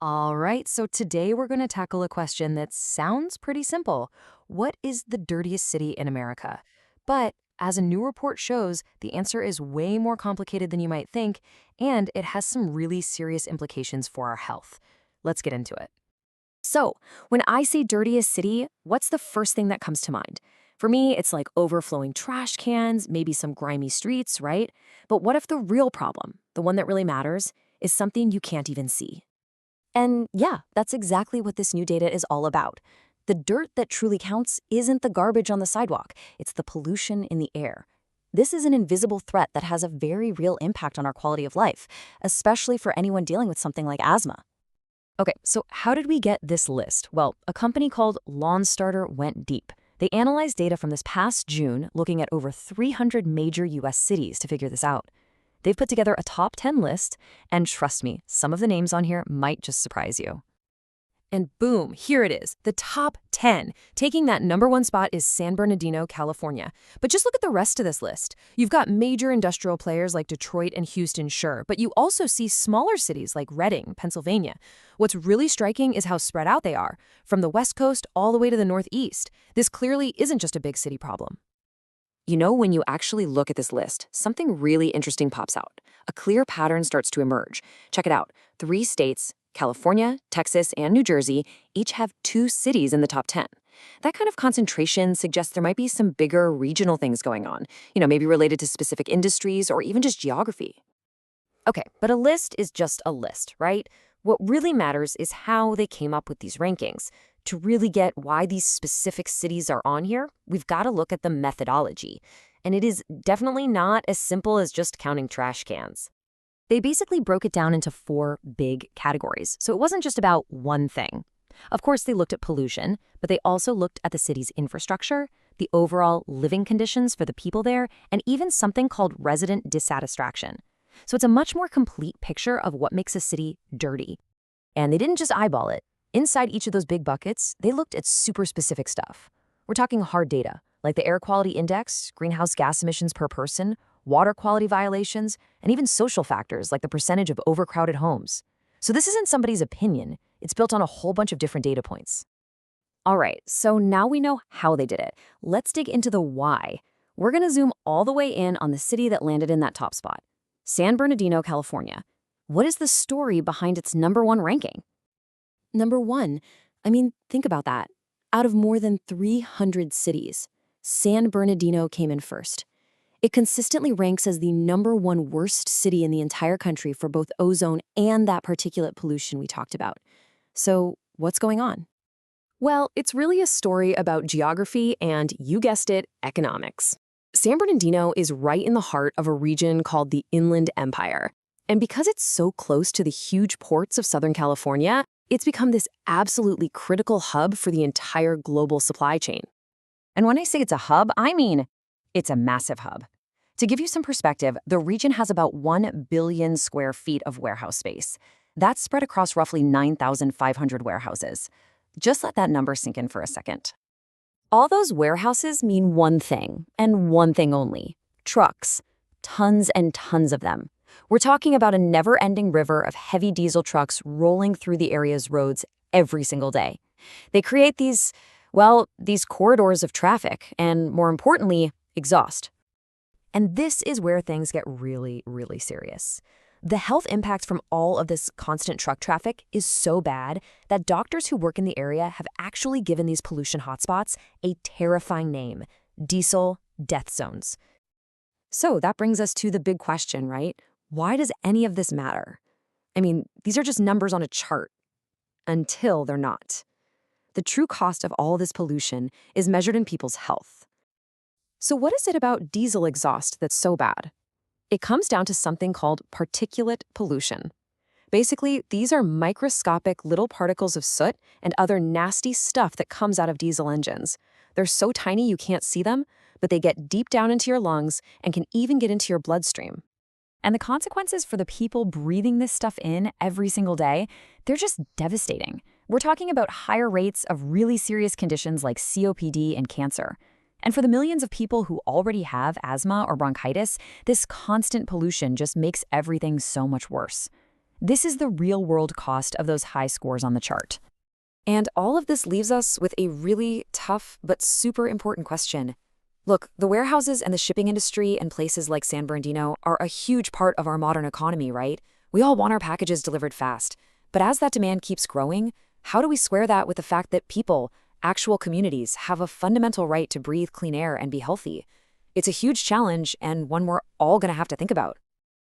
All right, so today we're going to tackle a question that sounds pretty simple. What is the dirtiest city in America? But as a new report shows, the answer is way more complicated than you might think, and it has some really serious implications for our health. Let's get into it. So, when I say dirtiest city, what's the first thing that comes to mind? For me, it's like overflowing trash cans, maybe some grimy streets, right? But what if the real problem, the one that really matters, is something you can't even see? And yeah, that's exactly what this new data is all about. The dirt that truly counts isn't the garbage on the sidewalk, it's the pollution in the air. This is an invisible threat that has a very real impact on our quality of life, especially for anyone dealing with something like asthma. Okay, so how did we get this list? Well, a company called LawnStarter went deep. They analyzed data from this past June, looking at over 300 major US cities to figure this out. They've put together a top 10 list, and trust me, some of the names on here might just surprise you. And boom, here it is, the top 10. Taking that #1 spot is San Bernardino, California. But just look at the rest of this list. You've got major industrial players like Detroit and Houston, sure, but you also see smaller cities like Reading, Pennsylvania. What's really striking is how spread out they are, from the West Coast all the way to the Northeast. This clearly isn't just a big city problem. You know, when you actually look at this list, something really interesting pops out. A clear pattern starts to emerge. Check it out. 3 states, California, Texas, and New Jersey, each have 2 cities in the top 10. That kind of concentration suggests there might be some bigger regional things going on, maybe related to specific industries or even just geography. Okay, but a list is just a list, right? What really matters is how they came up with these rankings. To really get why these specific cities are on here, we've got to look at the methodology. And it is definitely not as simple as just counting trash cans. They basically broke it down into 4 big categories, so it wasn't just about one thing. Of course, they looked at pollution, but they also looked at the city's infrastructure, the overall living conditions for the people there, and even something called resident dissatisfaction. So it's a much more complete picture of what makes a city dirty. And they didn't just eyeball it. Inside each of those big buckets, they looked at super specific stuff. We're talking hard data, like the air quality index, greenhouse gas emissions per person, water quality violations, and even social factors like the percentage of overcrowded homes. So this isn't somebody's opinion. It's built on a whole bunch of different data points. All right, so now we know how they did it. Let's dig into the why. We're going to zoom all the way in on the city that landed in that top spot, San Bernardino, California. What is the story behind its #1 ranking? Number 1, think about that. Out of more than 300 cities, San Bernardino came in first. It consistently ranks as the #1 worst city in the entire country for both ozone and that particulate pollution we talked about. So, what's going on? Well, it's really a story about geography and, you guessed it, economics. San Bernardino is right in the heart of a region called the Inland Empire. And because it's so close to the huge ports of Southern California, it's become this absolutely critical hub for the entire global supply chain. And when I say it's a hub, I mean it's a massive hub. To give you some perspective, the region has about 1 billion square feet of warehouse space. That's spread across roughly 9,500 warehouses. Just let that number sink in for a second. All those warehouses mean one thing, and one thing only: trucks. Tons and tons of them. We're talking about a never-ending river of heavy diesel trucks rolling through the area's roads every single day. They create these corridors of traffic and, more importantly, exhaust. And this is where things get really, really serious. The health impact from all of this constant truck traffic is so bad that doctors who work in the area have actually given these pollution hotspots a terrifying name: diesel death zones. So that brings us to the big question, right? Why does any of this matter? These are just numbers on a chart. Until they're not. The true cost of all this pollution is measured in people's health. So what is it about diesel exhaust that's so bad? It comes down to something called particulate pollution. Basically, these are microscopic little particles of soot and other nasty stuff that comes out of diesel engines. They're so tiny you can't see them, but they get deep down into your lungs and can even get into your bloodstream. And the consequences for the people breathing this stuff in every single day, they're just devastating. We're talking about higher rates of really serious conditions like COPD and cancer. And for the millions of people who already have asthma or bronchitis, this constant pollution just makes everything so much worse. This is the real-world cost of those high scores on the chart. And all of this leaves us with a really tough but super important question. Look, the warehouses and the shipping industry in places like San Bernardino are a huge part of our modern economy, right? We all want our packages delivered fast. But as that demand keeps growing, how do we square that with the fact that people, actual communities, have a fundamental right to breathe clean air and be healthy? It's a huge challenge and one we're all going to have to think about.